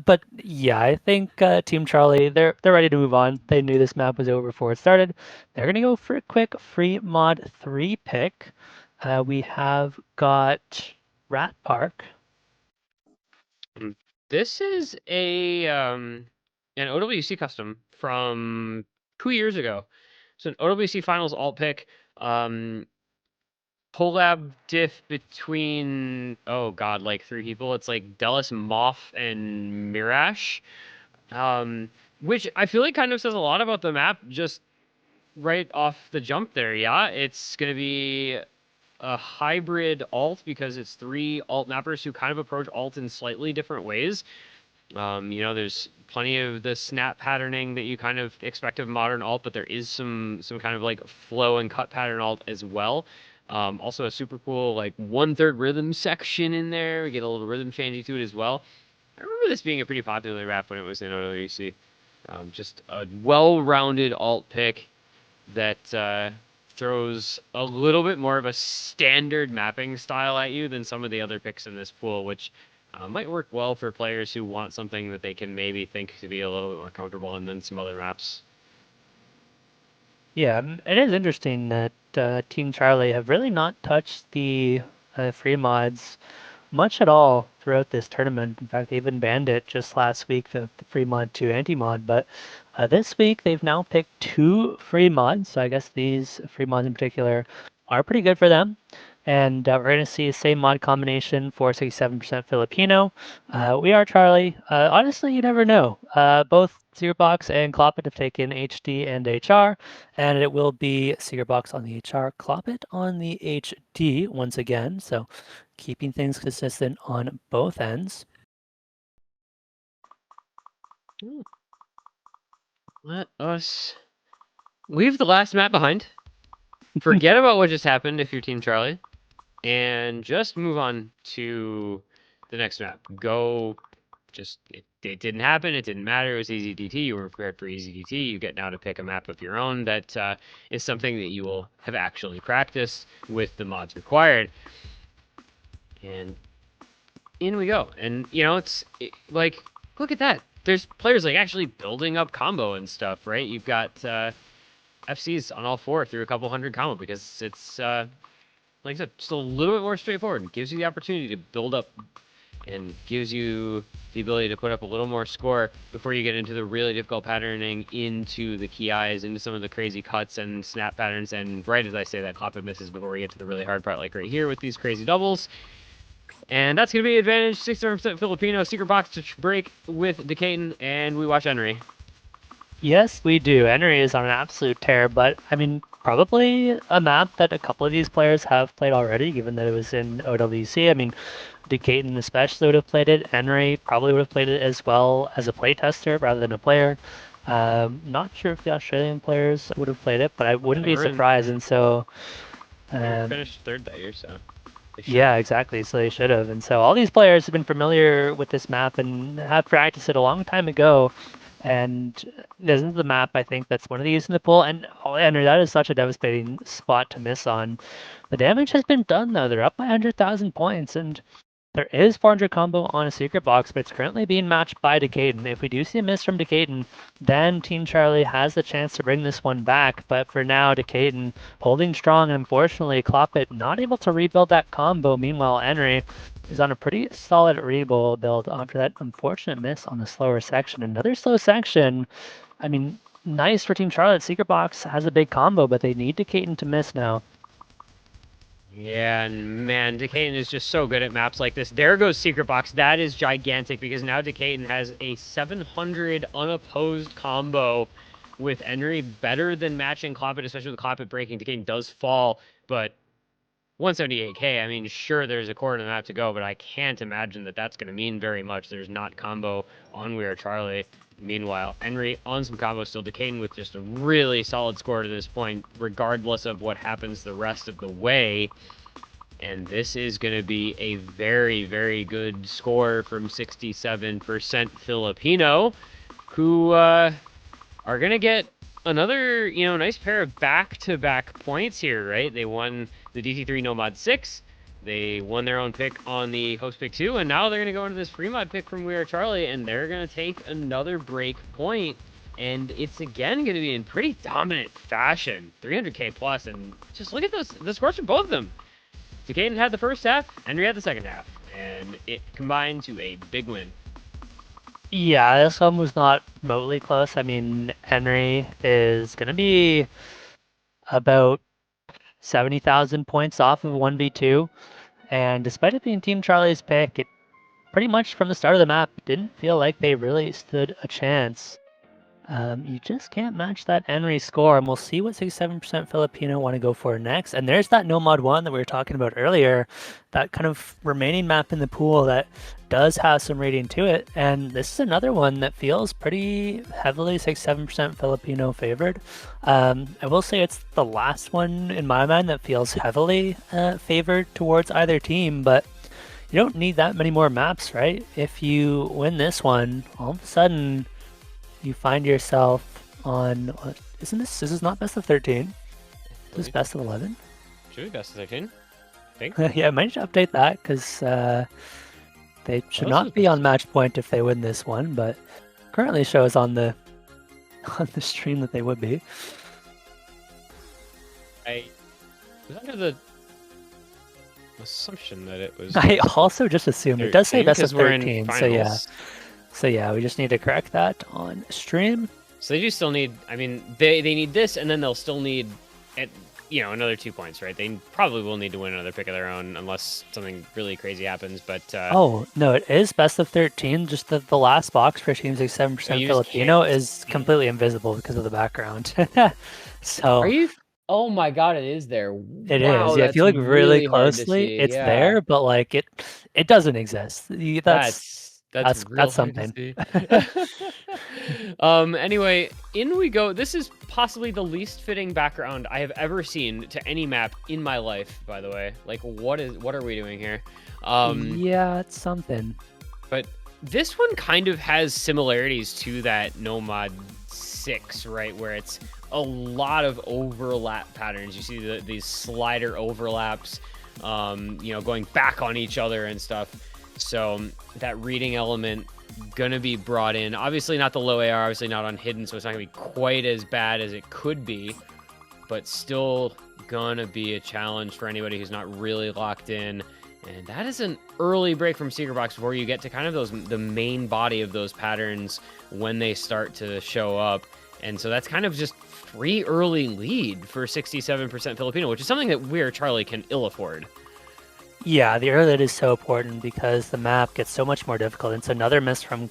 Speaker 1: But yeah, I think Team Charlie they're ready to move on. They knew this map was over before it started. They're gonna go for a quick free mod 3 pick. We have got Rat Park.
Speaker 2: Mm. This is a an OWC custom from 2 years ago. So an OWC Finals alt pick. Um, collab diff between, oh god, like three people. It's like Delis, Moth, and Mirash. Which I feel like kind of says a lot about the map just right off the jump there. Yeah, it's gonna be a hybrid alt because it's three alt mappers who kind of approach alt in slightly different ways. There's plenty of the snap patterning that you kind of expect of modern alt, but there is some kind of like flow and cut pattern alt as well. Also a super cool like 1/3 rhythm section in there. We get a little rhythm changing to it as well. I remember this being a pretty popular rap when it was in OWC. Just a well-rounded alt pick that throws a little bit more of a standard mapping style at you than some of the other picks in this pool, which might work well for players who want something that they can maybe think to be a little bit more comfortable in than some other maps.
Speaker 1: Yeah, it is interesting that Team Charlie have really not touched the free mods much at all throughout this tournament. In fact, they even banned it just last week, the free mod 2 anti mod. But this week, they've now picked two free mods. So I guess these free mods in particular are pretty good for them. And we're going to see the same mod combination for 67% Filipino. We are Charlie. Honestly, you never know. Both Searbox and Cloppet have taken HD and HR, and it will be Searbox on the HR, Cloppet on the HD once again. So keeping things consistent on both ends.
Speaker 2: Let us leave the last map behind. Forget about what just happened if you're Team Charlie, and just move on to the next map. Go just it didn't happen. It didn't matter. It was easy DT. You were prepared for easy DT. You get now to pick a map of your own that is something that you will have actually practiced with the mods required. And in we go. And like, look at that. There's players like actually building up combo and stuff, right? You've got FCs on all four through a couple hundred combo because it's like I said, just a little bit more straightforward. It gives you the opportunity to build up and gives you the ability to put up a little more score before you get into the really difficult patterning, into the key eyes, into some of the crazy cuts and snap patterns. And right as I say that, Cloppet misses before we get to the really hard part, like right here with these crazy doubles. And that's going to be advantage 67% Filipino, secret box to break with Decaton, and we watch Henry.
Speaker 1: Yes, we do. Henry is on an absolute tear, but I mean, probably a map that a couple of these players have played already, given that it was in OWC. I mean, Decaton especially would have played it. Henry probably would have played it as well as a playtester rather than a player. Not sure if the Australian players would have played it, but I wouldn't be surprised. And so,
Speaker 2: They
Speaker 1: um,
Speaker 2: finished third that year, so they should.
Speaker 1: yeah, exactly. So they should have. And so all these players have been familiar with this map and have practiced it a long time ago. And this is the map I think that's one of these in the pool. And oh, Andrew, that is such a devastating spot to miss on. The damage has been done though. They're up by 100,000 points, and there is 400 combo on a secret box, but it's currently being matched by Decaden. If we do see a miss from Decaden, then Team Charlie has the chance to bring this one back. But for now, Decaden holding strong. Unfortunately, Cloppet not able to rebuild that combo. Meanwhile, Henry is on a pretty solid rebuild build after that unfortunate miss on the slower section. Another slow section. I mean, nice for Team Charlotte. Secret Box has a big combo, but they need Decaden to miss now.
Speaker 2: Yeah, and man, Decaden is just so good at maps like this. There goes Secret Box. That is gigantic because now Decaden has a 700 unopposed combo with Henry, better than matching Cloppet, especially with Cloppet breaking. Decaden does fall, but 178k, I mean, sure, there's a quarter of the map to go, but I can't imagine that that's going to mean very much. There's not combo on WeAreCharlie. Meanwhile, Henry on some combo still. Decaden with just a really solid score to this point, regardless of what happens the rest of the way. And this is going to be a very, very good score from 67% Filipino, who are going to get another, nice pair of back-to-back points here, right? They won the DT3 No Mod 6. They won their own pick on the host pick 2, and now they're going to go into this free mod pick from WeAreCharlie, and they're going to take another break point. And it's again going to be in pretty dominant fashion, 300k plus, and just look at the scores from both of them. Duquesne had the first half, Henry had the second half, and it combined to a big win.
Speaker 1: Yeah, this one was not remotely close. I mean, Henry is going to be about 70,000 points off of 1v2, and despite it being Team Charlie's pick, it pretty much from the start of the map didn't feel like they really stood a chance. You just can't match that Henry score, and we'll see what 67% Filipino want to go for next. And there's that No Mod 1 that we were talking about earlier, that kind of remaining map in the pool that does have some rating to it. And this is another one that feels pretty heavily 67% Filipino favored. I will say it's the last one in my mind that feels heavily favored towards either team, but you don't need that many more maps, right? If you win this one, all of a sudden you find yourself on, is this not best of 13? Is this best of 11?
Speaker 2: Should be best of 13, I think.
Speaker 1: Yeah, I might just update that, because they should not be on match point if they win this one, but currently shows on the stream that they would be.
Speaker 2: I was under the assumption that it was.
Speaker 1: I also just assumed it does say best of 13, so yeah.
Speaker 2: Finals.
Speaker 1: So yeah, we just need to correct that on stream.
Speaker 2: So they do still need, I mean, they need this, and then they'll still need, another 2 points, right? They probably will need to win another pick of their own unless something really crazy happens, but...
Speaker 1: Oh, no, it is best of 13, just the last box for Team 67% Filipino is completely invisible because of the background. So...
Speaker 2: Are you... Oh my god, it is there.
Speaker 1: It is, yeah, if you look really closely, it's there, but like it doesn't exist. That's something.
Speaker 2: Anyway, in we go. This is possibly the least fitting background I have ever seen to any map in my life, by the way. Like, what are we doing here?
Speaker 1: Yeah, it's something.
Speaker 2: But this one kind of has similarities to that No Mod 6, right? Where it's a lot of overlap patterns. You see these slider overlaps, going back on each other and stuff. So that reading element gonna be brought in. Obviously not the low AR, obviously not on hidden, so it's not gonna be quite as bad as it could be, but still gonna be a challenge for anybody who's not really locked in. And that is an early break from Secret Box before you get to kind of the main body of those patterns when they start to show up. And so that's kind of just free early lead for 67% Filipino, which is something that WeAreCharlie can ill afford.
Speaker 1: Yeah, the early lead is so important because the map gets so much more difficult. It's another miss from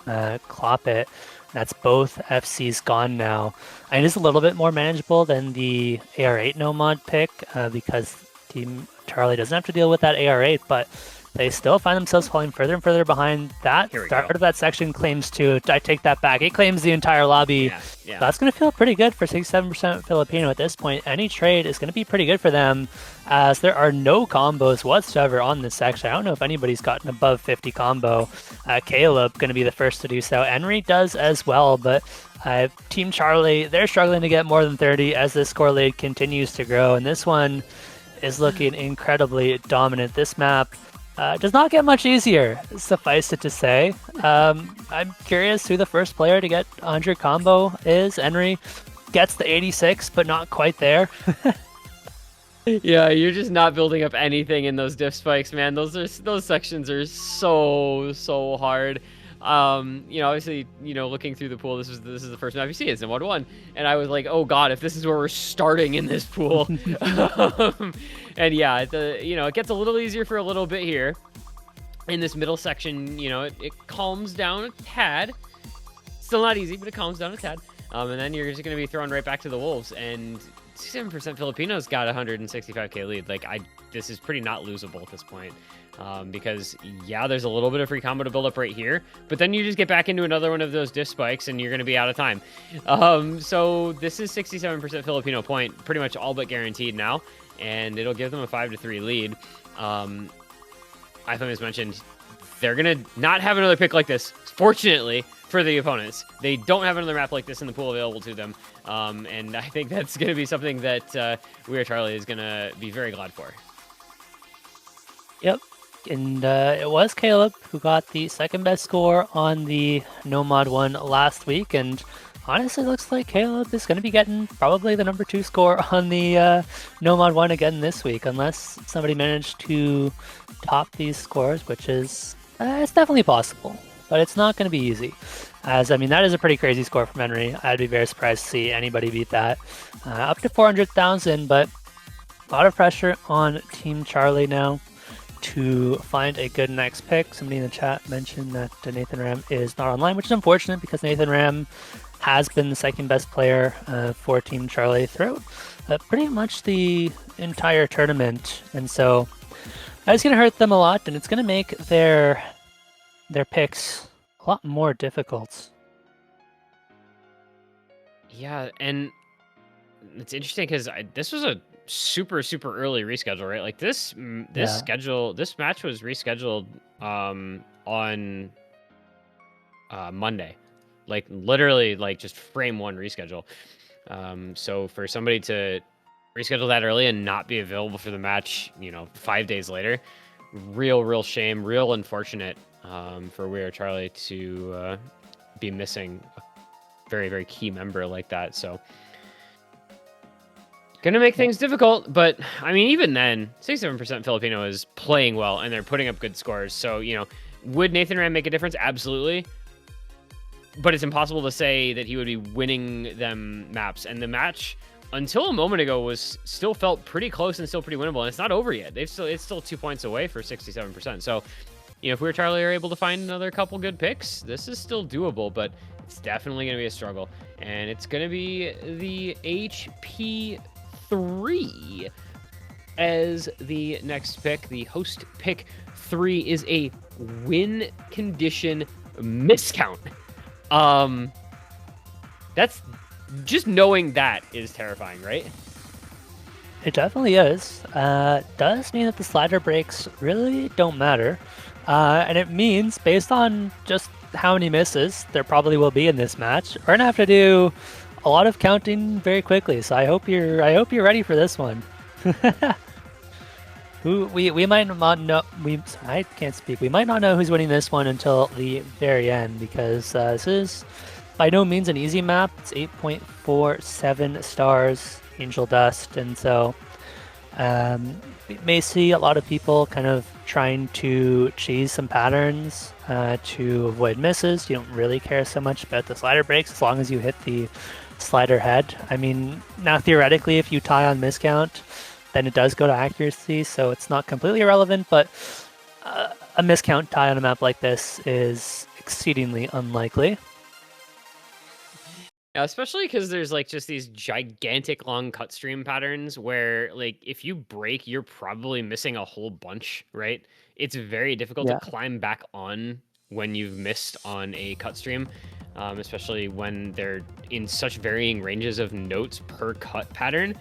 Speaker 1: Clop-It. That's both FCs gone now. And it is a little bit more manageable than the AR8 no mod pick because Team Charlie doesn't have to deal with that AR8, but they still find themselves falling further and further behind. That start of that section claims two. I take that back. It claims the entire lobby. Yeah. That's going to feel pretty good for 67% Filipino at this point. Any trade is going to be pretty good for them as there are no combos whatsoever on this section. I don't know if anybody's gotten above 50 combo. Caleb going to be the first to do so. Henry does as well, but Team Charlie, they're struggling to get more than 30 as this score lead continues to grow. And this one is looking incredibly dominant. This map does not get much easier, suffice it to say. I'm curious who the first player to get 100 combo is. Henry gets the 86, but not quite there.
Speaker 2: Yeah, you're just not building up anything in those diff spikes, man. Those sections are so hard. Obviously, looking through the pool, this is the first map you see. It's in 1-1, and I was like, oh god, if this is where we're starting in this pool. And yeah, it gets a little easier for a little bit here. In this middle section, it calms down a tad. Still not easy, but it calms down a tad. And then you're just going to be thrown right back to the Wolves. And 7% Filipinos got 165k lead. Like, this is pretty not losable at this point. Because, yeah, there's a little bit of free combo to build up right here. But then you just get back into another one of those diff spikes, and you're going to be out of time. So this is 67% Filipino point, pretty much all but guaranteed now. And it'll give them a 5-3 lead. I think as mentioned, they're going to not have another pick like this, fortunately, for the opponents. They don't have another map like this in the pool available to them. And I think that's going to be something that WeAreCharlie is going to be very glad for.
Speaker 1: Yep. And it was Caleb who got the second best score on the No Mod 1 last week. And honestly, looks like Caleb is going to be getting probably the number 2 score on the No Mod 1 again this week, unless somebody managed to top these scores, which is it's definitely possible. But it's not going to be easy. As I mean, that is a pretty crazy score from Henry. I'd be very surprised to see anybody beat that. Up to 400,000, but a lot of pressure on Team Charlie now to find a good next pick. Somebody in the chat mentioned that Nathan Ram is not online, which is unfortunate because Nathan Ram has been the second best player for Team Charlie throughout pretty much the entire tournament. And so that's going to hurt them a lot, and it's going to make their picks a lot more difficult.
Speaker 2: Yeah, and it's interesting because this was a super early reschedule, right? Like this schedule, this match was rescheduled on Monday, like literally like just frame one reschedule. So for somebody to reschedule that early and not be available for the match, 5 days later, real shame, real unfortunate for WeAreCharlieP to be missing a very key member like that. So gonna make things difficult, but I mean, even then, 67% Filipino is playing well and they're putting up good scores. So, would Nathan Ram make a difference? Absolutely. But it's impossible to say that he would be winning them maps. And the match, until a moment ago, was still felt pretty close and still pretty winnable. And it's not over yet. It's still 2 points away for 67%. So, if WeAreCharlieP are able to find another couple good picks, this is still doable, but it's definitely going to be a struggle. And it's going to be the HP3 as the next pick. The host pick 3 is a win condition miscount. That's just knowing that is terrifying, right?
Speaker 1: It definitely is. Does mean that the slider breaks really don't matter. And it means, based on just how many misses there probably will be in this match, we're gonna have to do a lot of counting very quickly. So I hope you're ready for this one. We might not know. I can't speak. We might not know who's winning this one until the very end, because this is by no means an easy map. It's 8.47 stars, Angel Dust, and so we may see a lot of people kind of trying to cheese some patterns to avoid misses. You don't really care so much about the slider breaks as long as you hit the slider head. I mean, now theoretically, if you tie on miscount, then it does go to accuracy, so it's not completely irrelevant, but a miscount tie on a map like this is exceedingly unlikely.
Speaker 2: Yeah, especially because there's like just these gigantic long cut stream patterns where like if you break, you're probably missing a whole bunch, right? It's very difficult to climb back on when you've missed on a cut stream, especially when they're in such varying ranges of notes per cut pattern.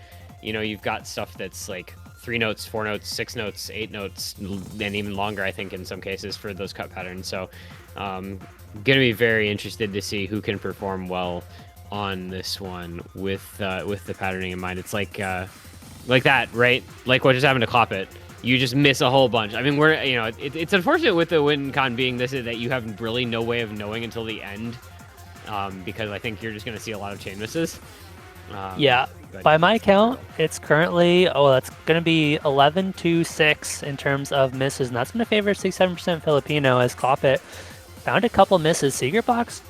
Speaker 2: You've got stuff that's like 3 notes, 4 notes, 6 notes, 8 notes, and even longer, I think, in some cases for those cut patterns. So gonna be very interested to see who can perform well on this one with the patterning in mind. It's like that, right? Like what just happened to CloppIt. You just miss a whole bunch. I mean, it's unfortunate with the win con being this is that you have really no way of knowing until the end, because I think you're just going to see a lot of chain misses.
Speaker 1: Yeah, by my count, it's currently, that's going to be 11-6 in terms of misses, and that's going to favor 67% Filipino as CloppIt found a couple misses. Secret Box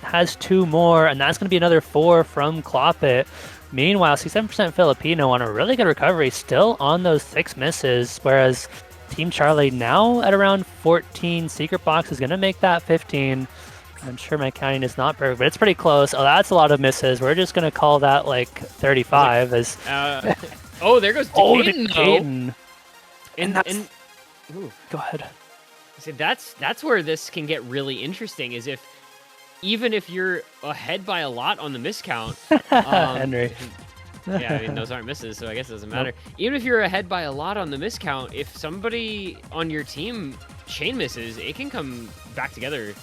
Speaker 1: has 2 more, and that's going to be another 4 from CloppIt. Meanwhile, 67% Filipino on a really good recovery, still on those 6 misses, whereas Team Charlie now at around 14. Secret Box is going to make that 15. I'm sure my counting is not perfect, but it's pretty close. Oh, that's a lot of misses. We're just going to call that like 35 as...
Speaker 2: oh, there goes Decaden,
Speaker 1: Decaden.
Speaker 2: And
Speaker 1: go ahead.
Speaker 2: See, that's where this can get really interesting, is even if you're ahead by a lot on the miscount,
Speaker 1: Henry.
Speaker 2: Yeah, I mean, those aren't misses, so I guess it doesn't matter. Nope. Even if you're ahead by a lot on the miscount, if somebody on your team chain misses, it can come back together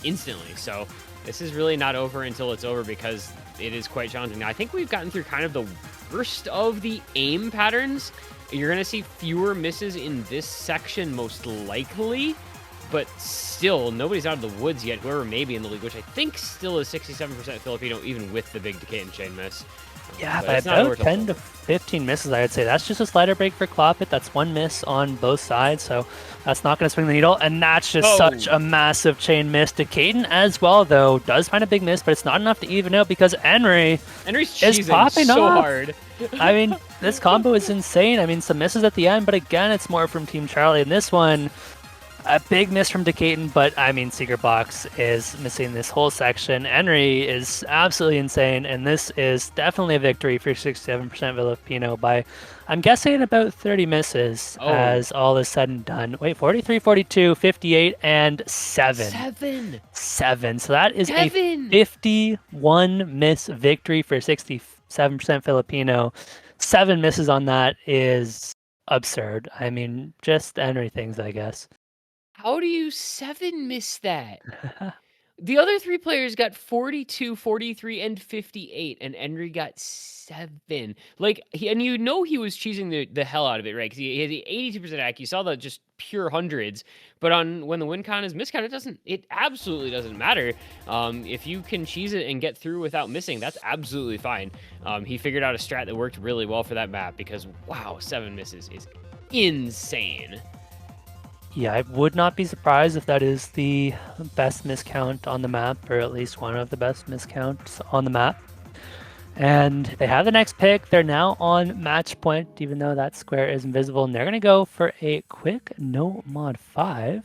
Speaker 2: instantly. So this is really not over until it's over, because it is quite challenging. Now, I think we've gotten through kind of the worst of the aim patterns. You're going to see fewer misses in this section, most likely. But still, nobody's out of the woods yet, whoever may be in the league, which I think still is 67% Filipino, even with the big decay and chain miss.
Speaker 1: Yeah, by about 10 to 15 misses, I would say. That's just a slider break for Cloppit. That's one miss on both sides, so that's not going to swing the needle. And that's just such a massive chain miss. Decaden as well, though, does find a big miss, but it's not enough to even out because Henry's popping
Speaker 2: so
Speaker 1: off.
Speaker 2: hard.
Speaker 1: I mean, this combo is insane. I mean, some misses at the end, but again, it's more from Team Charlie. And this one, a big miss from Decaden, but I mean, Secret Box is missing this whole section. Henry is absolutely insane, and this is definitely a victory for 67% Filipino by, I'm guessing, about 30 misses as all is said and done. Wait, 43, 42, 58, and 7. 7. So that is a 51 miss victory for 67% Filipino. 7 misses on that is absurd. I mean, just Henry things, I guess.
Speaker 2: How do you 7 miss that? The other 3 players got 42, 43, and 58, and Henry got 7. Like, and you know he was cheesing the hell out of it, right? Because he had the 82% AC. You saw the just pure hundreds. But when the win count is miscount, it absolutely doesn't matter. If you can cheese it and get through without missing, that's absolutely fine. He figured out a strat that worked really well for that map because, wow, 7 misses is insane.
Speaker 1: Yeah, I would not be surprised if that is the best miscount on the map, or at least one of the best miscounts on the map. And they have the next pick. They're now on match point, even though that square is invisible. And they're going to go for a quick no mod 5.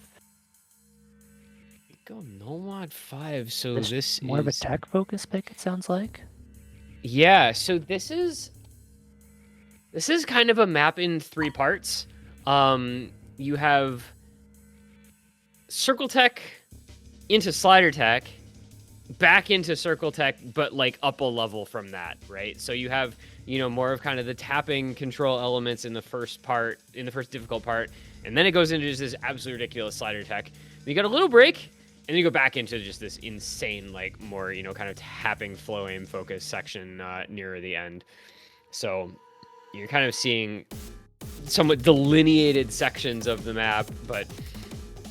Speaker 2: Go no mod 5. So this is
Speaker 1: more of a tech focus pick, it sounds like.
Speaker 2: Yeah, so this is kind of a map in 3 parts. You have Circle Tech into Slider Tech, back into Circle Tech, but like up a level from that, right? So you have, more of kind of the tapping control elements in the first part, in the first difficult part, and then it goes into just this absolutely ridiculous Slider Tech. Then you got a little break, and then you go back into just this insane, like more, kind of tapping, flow aim focus section nearer the end. So you're kind of seeing somewhat delineated sections of the map, but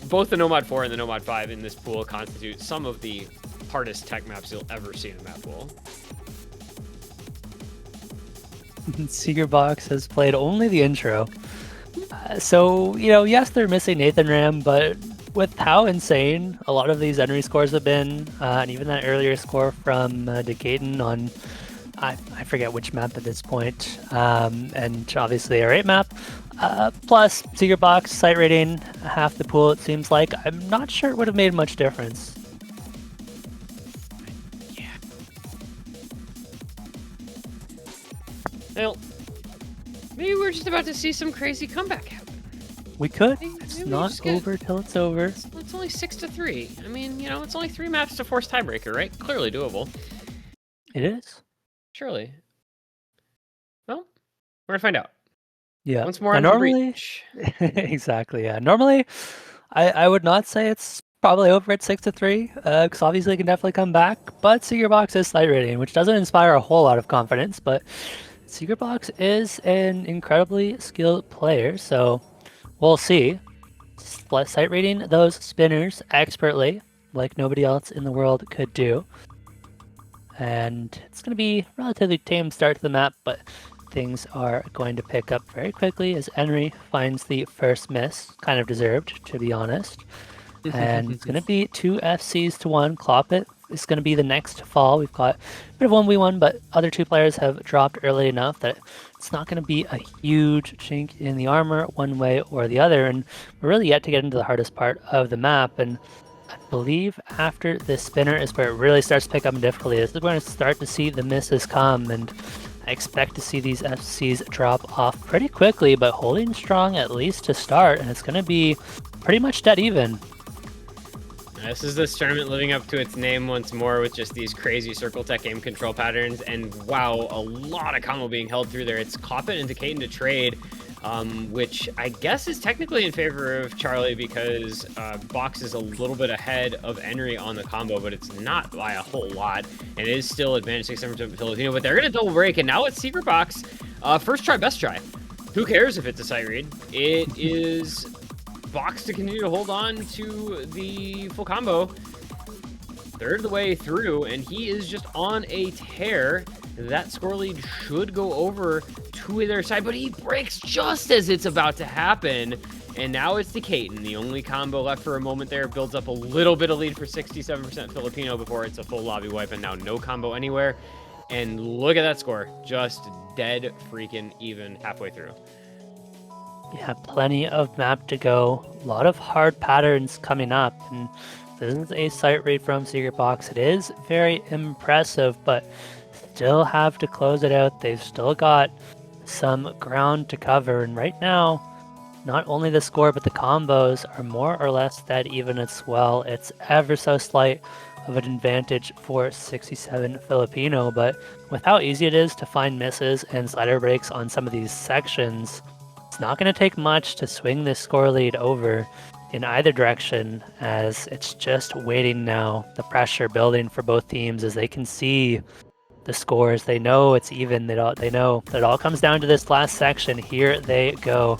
Speaker 2: both the Nomad 4 and the Nomad 5 in this pool constitute some of the hardest tech maps you'll ever see in a map pool.
Speaker 1: Secret Box has played only the intro. So, yes, they're missing Nathan Ram, but with how insane a lot of these Henry scores have been, and even that earlier score from Decaden on, I forget which map at this point, and obviously our 8 map, plus Secret Box, site rating, half the pool it seems like. I'm not sure it would have made much difference.
Speaker 2: Yeah. Well, maybe we're just about to see some crazy comeback happen.
Speaker 1: We could. It's not over till it's over.
Speaker 2: It's only 6-3. I mean, it's only 3 maps to force tiebreaker, right? Clearly doable.
Speaker 1: It is.
Speaker 2: Surely. Well, we're gonna find out.
Speaker 1: Yeah.
Speaker 2: Once more on
Speaker 1: normally, exactly. Yeah. Normally, I would not say it's probably over at 6-3, because obviously it can definitely come back. But Secret Box is slight rating, which doesn't inspire a whole lot of confidence. But Secret Box is an incredibly skilled player, so we'll see. Sight rating those spinners expertly, like nobody else in the world could do. And it's going to be a relatively tame start to the map, but things are going to pick up very quickly as Henry finds the first miss. Kind of deserved, to be honest. And it's going to be 2 FCs to 1. Cloppit is going to be the next fall. We've got a bit of 1v1, but other 2 players have dropped early enough that it's not going to be a huge chink in the armor one way or the other. And we're really yet to get into the hardest part of the map. And I believe after this spinner is where it really starts to pick up in difficulty. This is where we're going to start to see the misses come, and I expect to see these FCs drop off pretty quickly, but holding strong at least to start, and it's going to be pretty much dead even.
Speaker 2: This is this tournament living up to its name once more with just these crazy circle tech aim control patterns, and wow, a lot of combo being held through there. It's Cloppit and Decaden to trade, which I guess is technically in favor of Charlie because Box is a little bit ahead of Henry on the combo, but it's not by a whole lot, and it is still advantage 67% Filipino, but they're going to double break, and now it's Secret Box. First try, best try. Who cares if it's a sight read? It is Box to continue to hold on to the full combo. Third of the way through, and he is just on a tear. That score lead should go over to their side, but he breaks just as it's about to happen. And now it's Decayton. The only combo left for a moment there. Builds up a little bit of lead for 67% Filipino before it's a full lobby wipe, and now no combo anywhere. And look at that score. Just dead freaking even halfway through.
Speaker 1: Yeah, plenty of map to go. A lot of hard patterns coming up. And this is a sight read from Secret Box. It is very impressive, but still have to close it out. They've still got some ground to cover. And right now, not only the score, but the combos are more or less dead even as well. It's ever so slight of an advantage for 67 Filipino, but with how easy it is to find misses and slider breaks on some of these sections, it's not going to take much to swing this score lead over in either direction, as it's just waiting now. The pressure building for both teams as they can see the scores. They know it's even. They know that it all comes down to this last section. Here they go.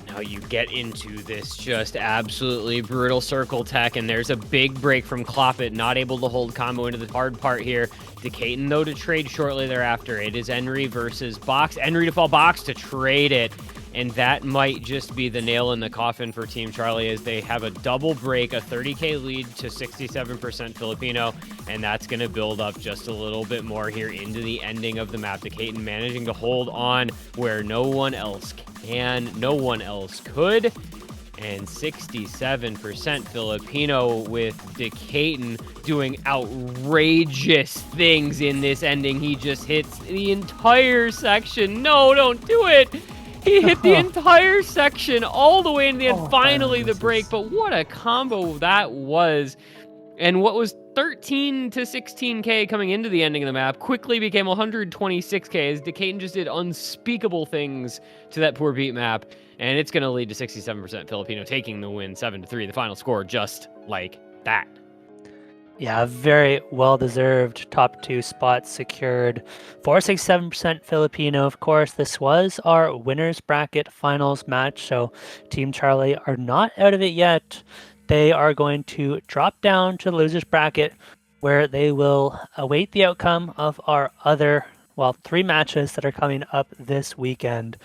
Speaker 2: Now you get into this just absolutely brutal circle tech, and there's a big break from Clopit, not able to hold combo into the hard part here. Decayton, though, to trade shortly thereafter. It is Enry versus Box. Enry to fall Box to trade it, and that might just be the nail in the coffin for Team Charlie as they have a double break, a 30k lead to 67% Filipino, and that's going to build up just a little bit more here into the ending of the map. Decayton managing to hold on where no one else can, no one else could, and 67% Filipino with Decayton doing outrageous things in this ending. He just hits the entire section. No, don't do it. He hit the entire section all the way in the end. Finally the break, but what a combo that was. And what was 13 to 16k coming into the ending of the map quickly became 126k as Decayton just did unspeakable things to that poor beat map. And it's going to lead to 67% Filipino taking the win 7-3, the final score just like that.
Speaker 1: Yeah, very well-deserved top two spots secured for 67% Filipino. Of course, this was our winners bracket finals match, so Team Charlie are not out of it yet. They are going to drop down to the losers bracket where they will await the outcome of our other, well, 3 matches that are coming up this weekend.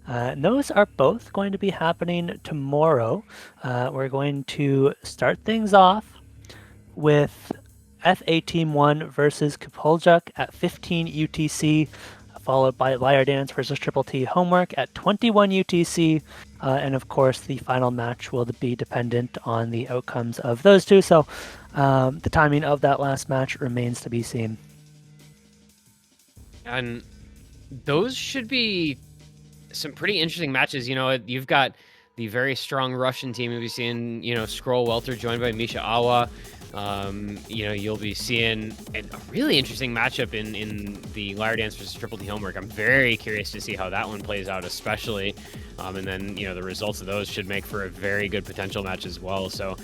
Speaker 1: And those are both going to be happening tomorrow. We're going to start things off with FA Team 1 versus Kapoljuk at 15 UTC, followed by Liar Dance versus Triple T Homework at 21 UTC, and of course the final match will be dependent on the outcomes of those two, so the timing of that last match remains to be seen.
Speaker 2: And those should be some pretty interesting matches. You know, you've got the very strong Russian team. You'll be seeing, you know, Scroll Welter joined by Misha Awa. You know, you'll be seeing a really interesting matchup in the Liar Dance versus Triple T Homework. I'm very curious to see how that one plays out, especially. And then, you know, the results of those should make for a very good potential match as well. So,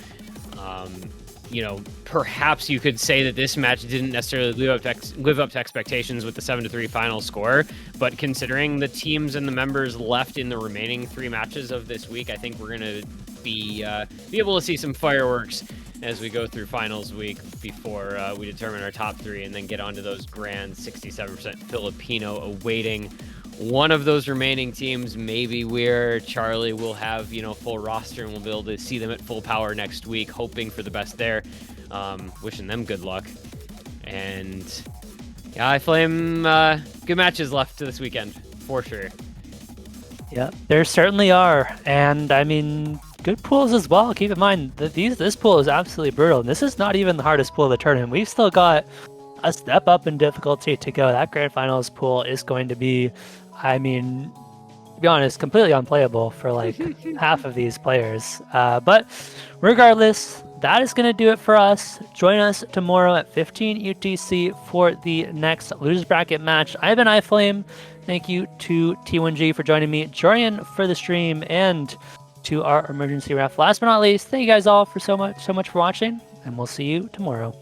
Speaker 2: you know, perhaps you could say that this match didn't necessarily live up to expectations with the 7-3 final score, but considering the teams and the members left in the remaining 3 matches of this week, I think we're going to be able to see some fireworks as we go through finals week before we determine our top 3 and then get onto those grand 67% Filipino awaiting one of those remaining teams. Maybe WeAreCharlie will have, you know, full roster and we'll be able to see them at full power next week, hoping for the best there. Wishing them good luck. And yeah, iFlame, good matches left this weekend for sure.
Speaker 1: Yeah, there certainly are, and I mean, good pools as well. Keep in mind that this pool is absolutely brutal, and this is not even the hardest pool of the tournament. We've still got a step up in difficulty to go. That grand finals pool is going to be, I mean, to be honest, completely unplayable for like half of these players. But regardless, that is going to do it for us. Join us tomorrow at 15 UTC for the next losers bracket match. I've been iFlame. Thank you to T1G for joining me, Jorian for the stream, and to our emergency ref. Last but not least, thank you guys all for so much for watching, and we'll see you tomorrow.